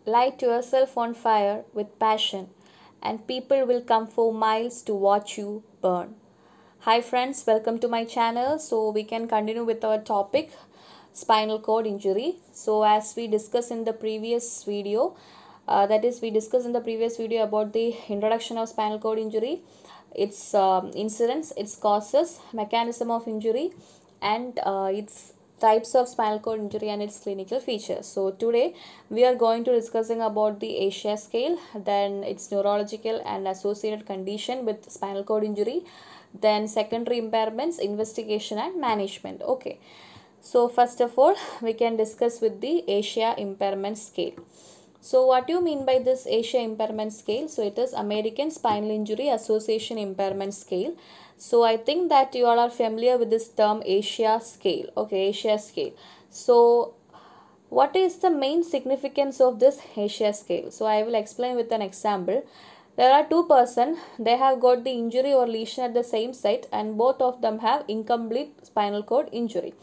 Light yourself on fire with passion, and people will come for miles to watch you burn. Hi, friends, welcome to my channel. So, we can continue with our topic spinal cord injury. So, as we discussed in the previous video, we discussed in the previous video about the introduction of spinal cord injury, its incidence, its causes, mechanism of injury, and its types of spinal cord injury and its clinical features. So today we are going to discussing about the ASIA scale, then its neurological and associated condition with spinal cord injury, then secondary impairments, investigation and management. Okay, so first of all we can discuss with the ASIA impairment scale. So what do you mean by this ASIA impairment scale? So it is American Spinal Injury Association Impairment Scale. So I think that you all are familiar with this term ASIA scale. Okay, ASIA scale. So what is the main significance of this ASIA scale? So I will explain with an example. There are two persons, they have got the injury or lesion at the same site and both of them have incomplete spinal cord injury.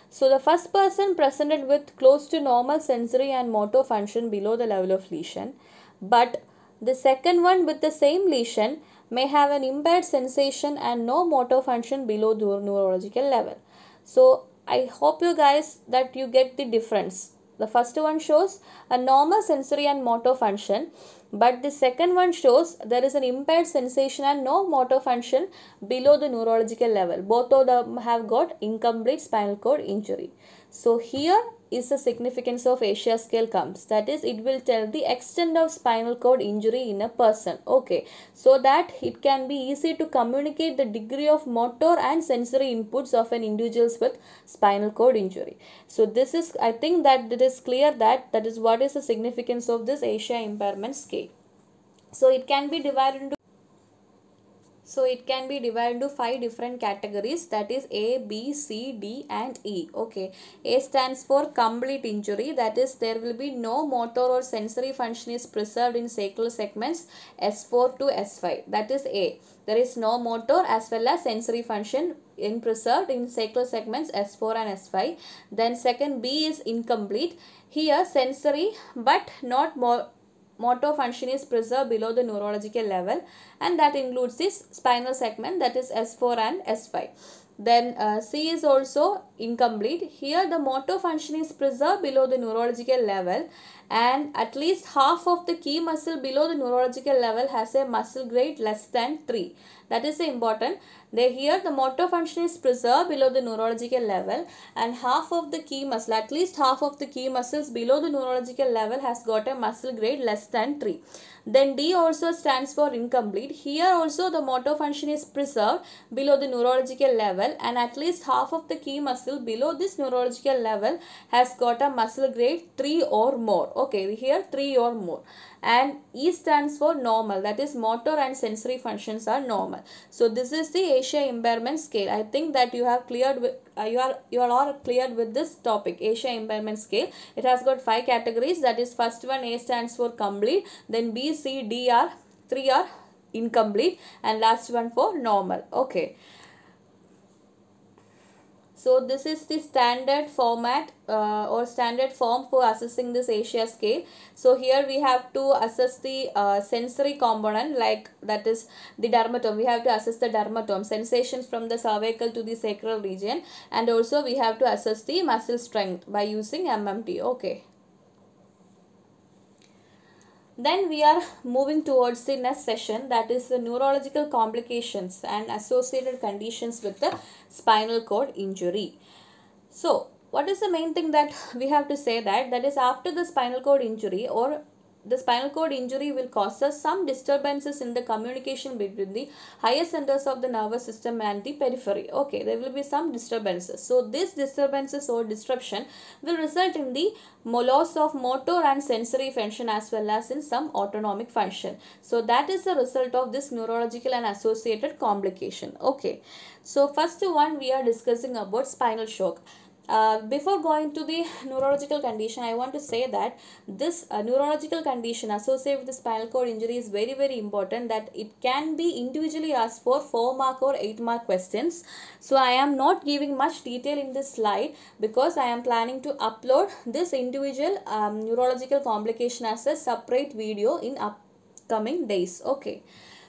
So the first person presented with close to normal sensory and motor function below the level of lesion, but the second one with the same lesion may have an impaired sensation and no motor function below the neurological level. So I hope you guys that you get the difference. The first one shows a normal sensory and motor function, but the second one shows there is an impaired sensation and no motor function below the neurological level. Both of them have got incomplete spinal cord injury. So here is the significance of ASIA scale comes. That is, it will tell the extent of spinal cord injury in a person. Okay, so that it can be easy to communicate the degree of motor and sensory inputs of an individuals with spinal cord injury. So this is, I think that it is clear that that is what is the significance of this ASIA impairment scale. So it can be divided into five different categories, that is A, B, C, D and E. Okay, A stands for complete injury, that is there will be no motor or sensory function is preserved in sacral segments S4 to S5. That is A. There is no motor as well as sensory function in preserved in sacral segments S4 and S5. Then second, B is incomplete. Here sensory but not motor function is preserved below the neurological level, and that includes this spinal segment, that is S4 and S5. Then C is also incomplete. Here the motor function is preserved below the neurological level and at least half of the key muscle below the neurological level has a muscle grade less than 3. That is important. Here the motor function is preserved below the neurological level and half of the key muscle, at least half of the key muscles below the neurological level has got a muscle grade less than 3. Then D also stands for incomplete. Here also the motor function is preserved below the neurological level and at least half of the key muscle below this neurological level has got a muscle grade 3 or more. Okay, here 3 or more. And E stands for normal, that is motor and sensory functions are normal. So this is the ASIA impairment scale. I think that you have cleared with you all are cleared with this topic, ASIA impairment scale. It has got 5 categories, that is first one A stands for complete, then B, C, D are 3 are incomplete and last one for normal. Okay. So this is the standard format or standard form for assessing this ASIA scale. So here we have to assess the sensory component, like that is the dermatome. We have to assess the dermatome, sensations from the cervical to the sacral region, and also we have to assess the muscle strength by using MMT. Okay. Then we are moving towards the next session, that is the neurological complications and associated conditions with the spinal cord injury. So what is the main thing that we have to say, that is after the spinal cord injury or the spinal cord injury will cause us some disturbances in the communication between the higher centers of the nervous system and the periphery. Okay, there will be some disturbances. So these disturbances or disruption will result in the loss of motor and sensory function as well as in some autonomic function. So that is the result of this neurological and associated complication. Okay, so first one we are discussing about spinal shock. Before going to the neurological condition, I want to say that this neurological condition associated with the spinal cord injury is very very important, that it can be individually asked for 4 mark or 8 mark questions. So I am not giving much detail in this slide because I am planning to upload this individual neurological complication as a separate video in upcoming days. Okay.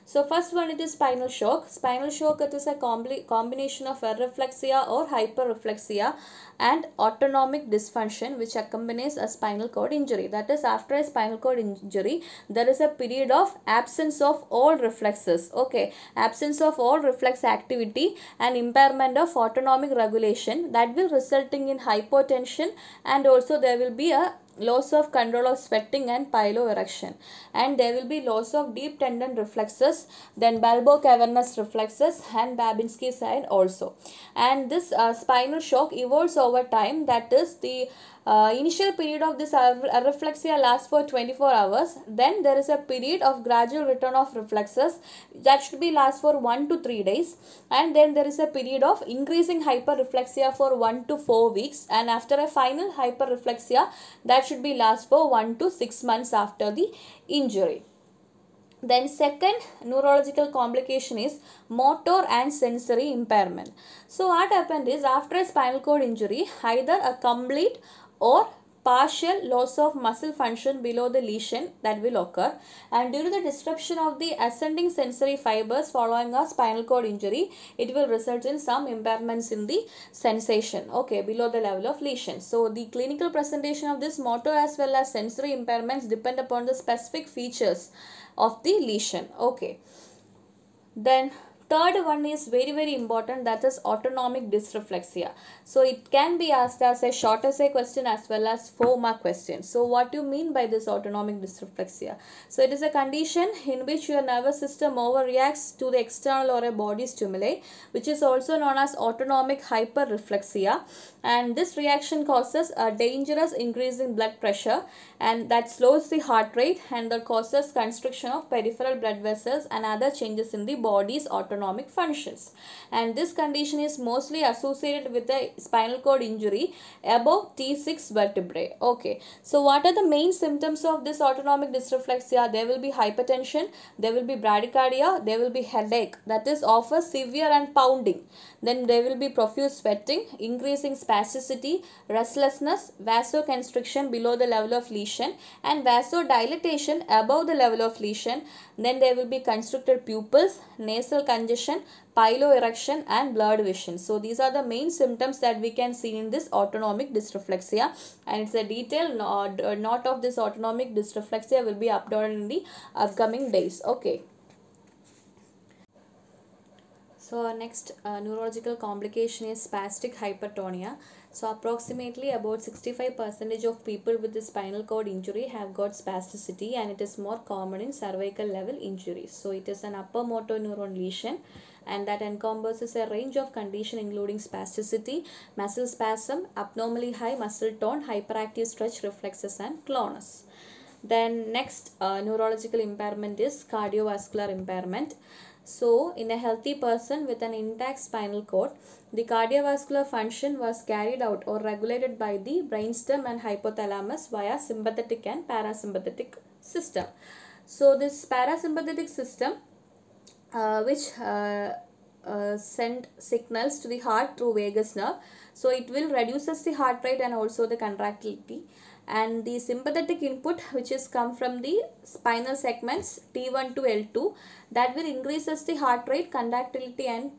So first one, it is spinal shock. Spinal shock, it is a combination of areflexia or hyperreflexia and autonomic dysfunction which accompanies a spinal cord injury. That is, after a spinal cord injury, there is a period of absence of all reflexes. Okay, absence of all reflex activity and impairment of autonomic regulation that will resulting in hypotension, and also there will be a loss of control of sweating and piloerection, and there will be loss of deep tendon reflexes, then bulbocavernous reflexes and Babinski sign also. And this spinal shock evolves over time. That is, the initial period of this areflexia lasts for 24 hours. Then there is a period of gradual return of reflexes that should be last for 1 to 3 days, and then there is a period of increasing hyperreflexia for 1 to 4 weeks, and after a final hyperreflexia that should be last for 1 to 6 months after the injury. Then second neurological complication is motor and sensory impairment. So what happened is, after a spinal cord injury, either a complete or partial loss of muscle function below the lesion that will occur, and due to the disruption of the ascending sensory fibers following a spinal cord injury, it will result in some impairments in the sensation, okay, below the level of lesion. So the clinical presentation of this motor as well as sensory impairments depend upon the specific features of the lesion. Okay, then third one is very very important, that is autonomic dysreflexia. So it can be asked as a short essay question as well as 4 mark question. So what do you mean by this autonomic dysreflexia? So it is a condition in which your nervous system overreacts to the external or a body stimuli, which is also known as autonomic hyperreflexia, and this reaction causes a dangerous increase in blood pressure, and that slows the heart rate, and that causes constriction of peripheral blood vessels and other changes in the body's autonomic functions. And this condition is mostly associated with the spinal cord injury above T6 vertebrae. Okay, so what are the main symptoms of this autonomic dysreflexia? There will be hypertension, there will be bradycardia, there will be headache that is often severe and pounding, then there will be profuse sweating, increasing spasticity, restlessness, vasoconstriction below the level of lesion and vasodilatation above the level of lesion. Then there will be constricted pupils, nasal congestion, piloerection and blurred vision. So these are the main symptoms that we can see in this autonomic dysreflexia, and it's a detailed note of this autonomic dysreflexia will be uploaded in the upcoming days. Okay. So our next neurological complication is spastic hypertonia. So approximately about 65% of people with the spinal cord injury have got spasticity, and it is more common in cervical level injuries. So it is an upper motor neuron lesion, and that encompasses a range of conditions including spasticity, muscle spasm, abnormally high muscle tone, hyperactive stretch reflexes and clonus. Then next neurological impairment is cardiovascular impairment. So in a healthy person with an intact spinal cord, the cardiovascular function was carried out or regulated by the brainstem and hypothalamus via sympathetic and parasympathetic system. So this parasympathetic system which send signals to the heart through vagus nerve. So it will reduces the heart rate and also the contractility. And the sympathetic input which is come from the spinal segments T1 to L2, that will increases the heart rate, contractility and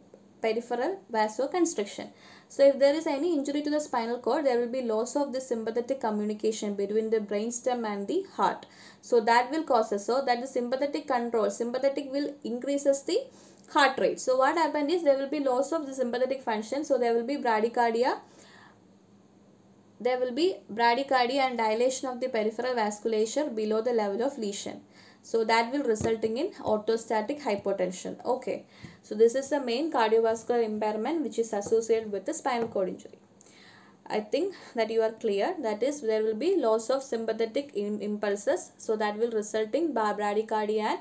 peripheral vasoconstriction. So if there is any injury to the spinal cord, there will be loss of the sympathetic communication between the brainstem and the heart. So that will cause so that the sympathetic control, sympathetic will increases the heart rate. So what happened is there will be loss of the sympathetic function. So there will be bradycardia. There will be bradycardia and dilation of the peripheral vasculature below the level of lesion. So that will resulting in orthostatic hypotension. Okay. So this is the main cardiovascular impairment which is associated with the spinal cord injury. I think that you are clear. That is, there will be loss of sympathetic impulses. So that will result in bradycardia and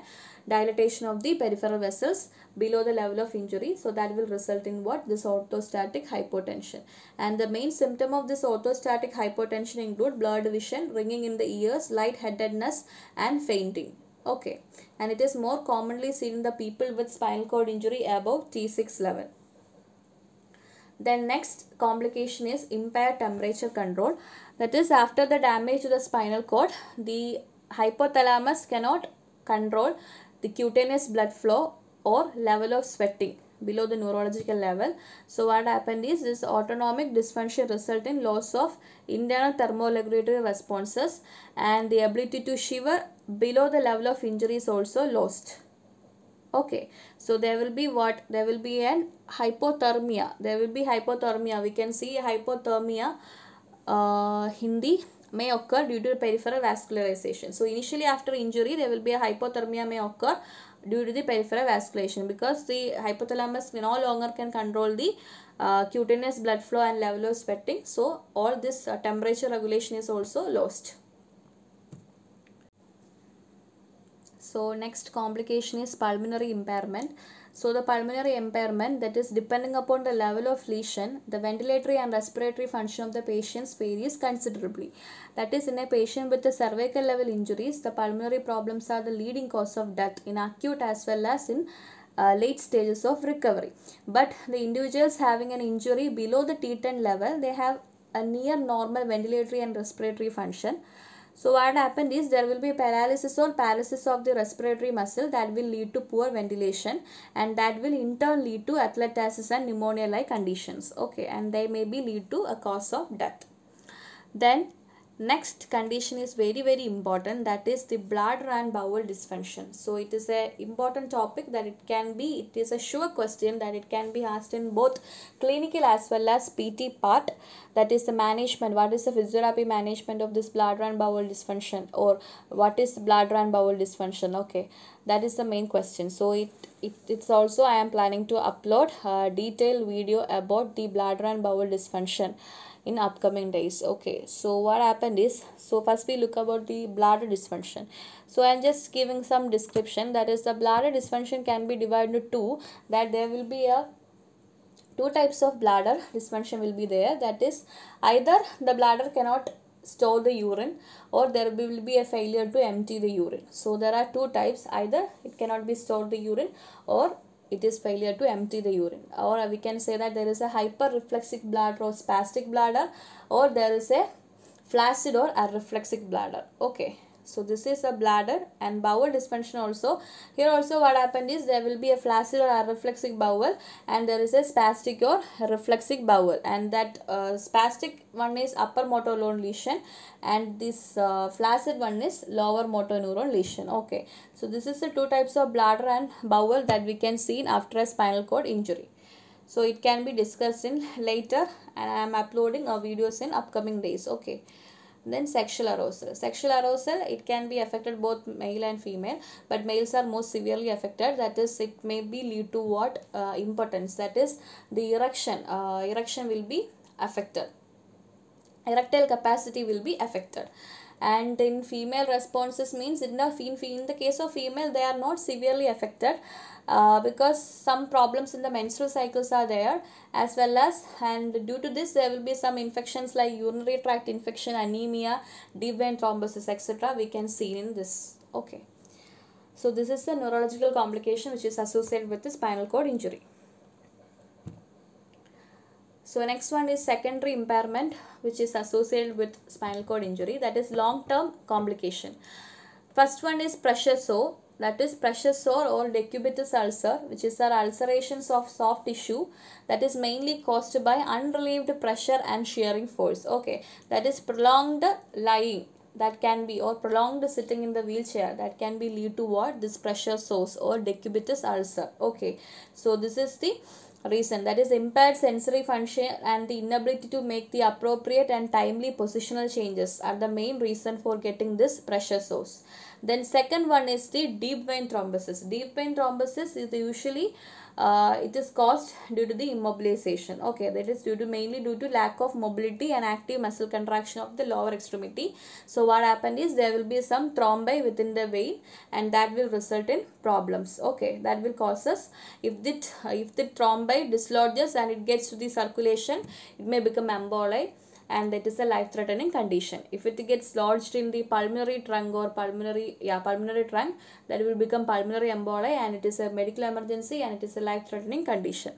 dilatation of the peripheral vessels below the level of injury. So that will result in what? This orthostatic hypotension. And the main symptom of this orthostatic hypotension include blurred vision, ringing in the ears, lightheadedness and fainting. Okay. And it is more commonly seen in the people with spinal cord injury above T6 level. Then next complication is impaired temperature control. That is, after the damage to the spinal cord, the hypothalamus cannot control the cutaneous blood flow or level of sweating below the neurological level. So what happened is this autonomic dysfunction result in loss of internal thermoregulatory responses, and the ability to shiver below the level of injury is also lost. Okay, so there will be what? There will be an hypothermia. There will be hypothermia. We can see hypothermia Hindi may occur due to peripheral vascularization. So initially after injury, there will be a hypothermia may occur due to the peripheral vascularization, because the hypothalamus no longer can control the cutaneous blood flow and level of sweating. So all this temperature regulation is also lost. So next complication is pulmonary impairment. So the pulmonary impairment, that is depending upon the level of lesion, the ventilatory and respiratory function of the patients varies considerably. That is, in a patient with the cervical level injuries, the pulmonary problems are the leading cause of death in acute as well as in late stages of recovery. But the individuals having an injury below the T10 level, they have a near normal ventilatory and respiratory function. So what happened is there will be paralysis or paralysis of the respiratory muscle that will lead to poor ventilation, and that will in turn lead to atelectasis and pneumonia like conditions. Okay, and they may be lead to a cause of death. Then next condition is very important, that is the bladder and bowel dysfunction. So it is a important topic that it is a sure question that it can be asked in both clinical as well as PT part. That is the management, what is the physiotherapy management of this bladder and bowel dysfunction, or what is bladder and bowel dysfunction. Okay, that is the main question. So it's also, I am planning to upload a detailed video about the bladder and bowel dysfunction in upcoming days. Okay, so what happened is, so first we look about the bladder dysfunction. So I am just giving some description. That is, the bladder dysfunction can be divided into two, that there will be two types of bladder dysfunction will be there. That is, either the bladder cannot store the urine, or there will be a failure to empty the urine. So there are two types, either it cannot be stored the urine, or it is failure to empty the urine. Or we can say that there is a hyperreflexic bladder or spastic bladder, or there is a flaccid or areflexic bladder. Okay, so this is a bladder and bowel dysfunction also. Here also what happened is there will be a flaccid or areflexic bowel, and there is a spastic or reflexic bowel, and that spastic one is upper motor neuron lesion, and this flaccid one is lower motor neuron lesion. Okay, so this is the two types of bladder and bowel that we can see after a spinal cord injury. So it can be discussed in later, and I am uploading videos in upcoming days. Okay. Then sexual arousal. Sexual arousal, it can be affected both male and female, but males are most severely affected. That is, it may be lead to what? Impotence. That is, the erection will be affected. Erectile capacity will be affected. And in female responses means, in the case of female, they are not severely affected because some problems in the menstrual cycles are there, as well as, and due to this there will be some infections like urinary tract infection, anemia, deep vein thrombosis, etc. we can see in this. Okay, so this is the neurological complication which is associated with the spinal cord injury. So next one is secondary impairment which is associated with spinal cord injury, that is long-term complication. First one is pressure sore, that is pressure sore or decubitus ulcer, which is the ulcerations of soft tissue that is mainly caused by unrelieved pressure and shearing force. Okay, that is prolonged lying, that can be, or prolonged sitting in the wheelchair, that can be lead to what? This pressure sores or decubitus ulcer. Okay, so this is the reason, that is impaired sensory function and the inability to make the appropriate and timely positional changes are the main reason for getting this pressure sores. Then second one is the deep vein thrombosis. Deep vein thrombosis is usually it is caused due to the immobilization. Okay, that is mainly due to lack of mobility and active muscle contraction of the lower extremity. So what happened is there will be some thrombi within the vein, and that will result in problems. Okay, that will cause us, if the thrombi dislodges and it gets to the circulation, it may become emboli, and that is a life-threatening condition. If it gets lodged in the pulmonary trunk or pulmonary trunk, that will become pulmonary emboli, and it is a medical emergency and it is a life-threatening condition.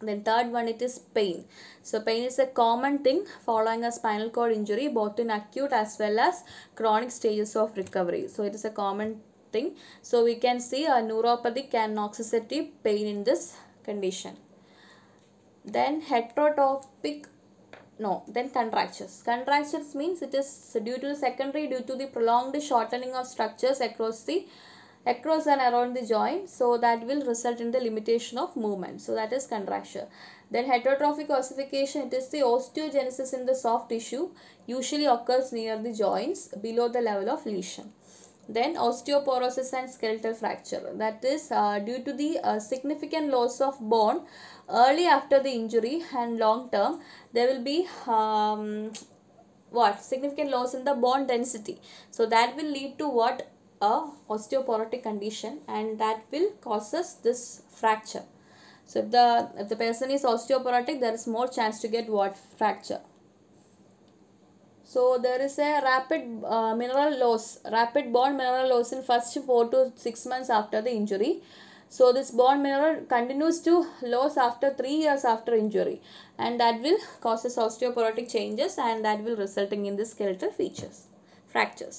Then third one, it is pain. So pain is a common thing following a spinal cord injury, both in acute as well as chronic stages of recovery. So it is a common thing. So we can see a neuropathic and noxicity pain in this condition. Then then contractures. Contractures means it is due to the prolonged shortening of structures across and around the joint, so that will result in the limitation of movement. So that is contracture. Then heterotrophic ossification, it is the osteogenesis in the soft tissue, usually occurs near the joints below the level of lesion. Then osteoporosis and skeletal fracture, that is due to the significant loss of bone early after the injury, and long term there will be significant loss in the bone density. So that will lead to a osteoporotic condition, and that will causes this fracture. So if the person is osteoporotic, there is more chance to get fracture. So there is a rapid bone mineral loss in first 4 to 6 months after the injury. So this bone mineral continues to lose after 3 years after injury, and that will causes osteoporotic changes, and that will resulting in the skeletal fracture.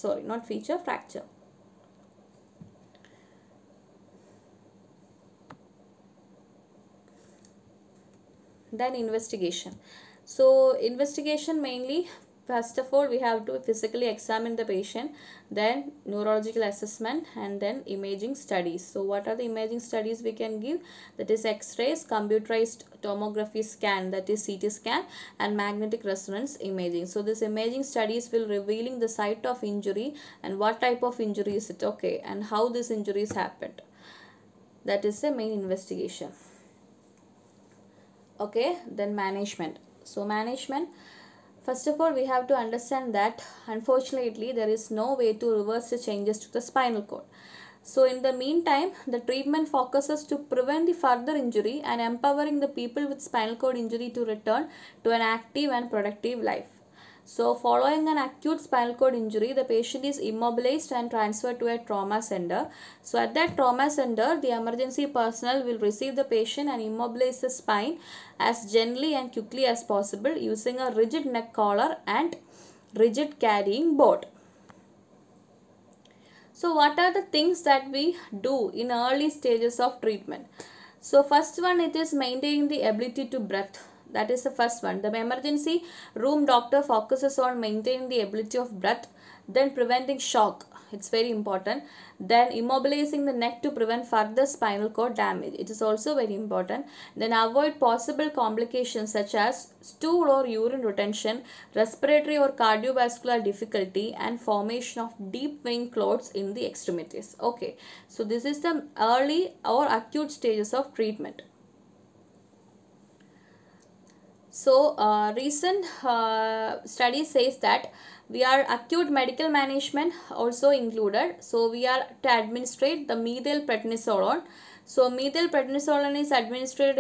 Then investigation. So investigation mainly, first of all, we have to physically examine the patient, then neurological assessment, and then imaging studies. So what are the imaging studies we can give? That is X-rays, computerized tomography scan, that is CT scan, and magnetic resonance imaging. So this imaging studies will revealing the site of injury and what type of injury is it, okay, and how this injuries happened. That is the main investigation. Okay, then management. So management, first of all, we have to understand that unfortunately there is no way to reverse the changes to the spinal cord. So in the meantime, the treatment focuses to prevent the further injury and empowering the people with spinal cord injury to return to an active and productive life. So following an acute spinal cord injury, the patient is immobilized and transferred to a trauma center. So at that trauma center, the emergency personnel will receive the patient and immobilize the spine as gently and quickly as possible using a rigid neck collar and rigid carrying board. So what are the things that we do in early stages of treatment? So first one, it is maintaining the ability to breathe. That is the first one. The emergency room doctor focuses on maintaining the ability of breath, then preventing shock. It's very important. Then immobilizing the neck to prevent further spinal cord damage. It is also very important. Then avoid possible complications such as stool or urine retention, respiratory or cardiovascular difficulty, and formation of deep vein clots in the extremities. Okay. So this is the early or acute stages of treatment. So recent study says that we are acute medical management also included. So we are to administrate the methylprednisolone. So methylprednisolone is administered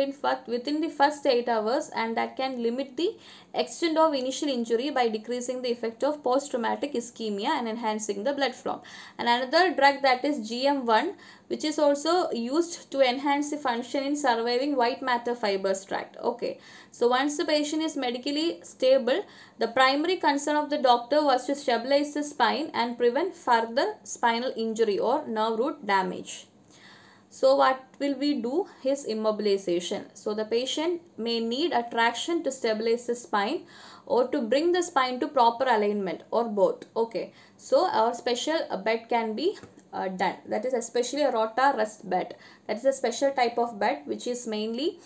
within the first 8 hours, and that can limit the extent of initial injury by decreasing the effect of post-traumatic ischemia and enhancing the blood flow. And another drug, that is GM1, which is also used to enhance the function in surviving white matter fibers tract. Okay. So once the patient is medically stable, the primary concern of the doctor was to stabilize the spine and prevent further spinal injury or nerve root damage. So what will we do is immobilization. So the patient may need a traction to stabilize the spine or to bring the spine to proper alignment, or both. Okay. So our special bed can be done. That is especially a rota-rest bed. That is a special type of bed which is mainly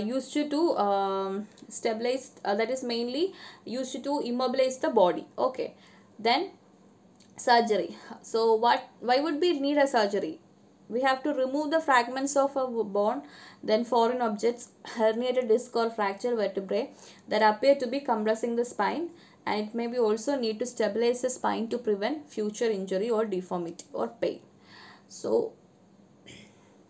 used to stabilize, that is mainly used to immobilize the body. Okay. Then surgery. So why would we need a surgery? we have to remove the fragments of a bone, then foreign objects, herniated disc or fractured vertebrae that appear to be compressing the spine, and it may be also need to stabilize the spine to prevent future injury or deformity or pain. So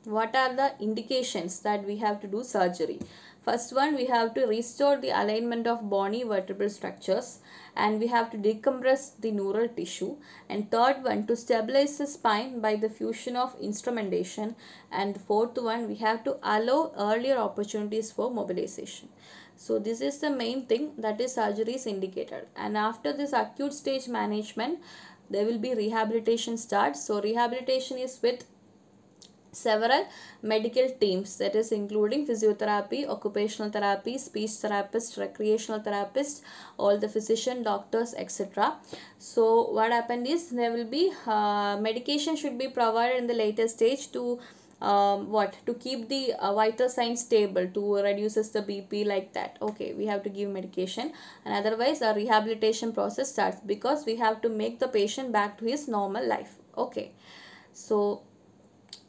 what are the indications that we have to do surgery? First one, we have to restore the alignment of bony vertebral structures, and we have to decompress the neural tissue, and third one, to stabilize the spine by the fusion of instrumentation, and the fourth one, we have to allow earlier opportunities for mobilization. So this is the main thing, that is surgery is indicated. And after this acute stage management, there will be rehabilitation start. So rehabilitation is with several medical teams, that is including physiotherapy, occupational therapy, speech therapist, recreational therapist, all the physician, doctors, etc. So what happened is, there will be medication should be provided in the later stage to to keep the vital signs stable, to reduces the BP, like that. Okay, we have to give medication, and otherwise our rehabilitation process starts, because we have to make the patient back to his normal life. Okay, so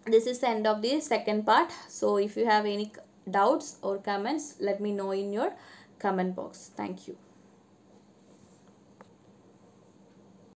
this is the end of the second part. So if you have any doubts or comments, let me know in your comment box. Thank you.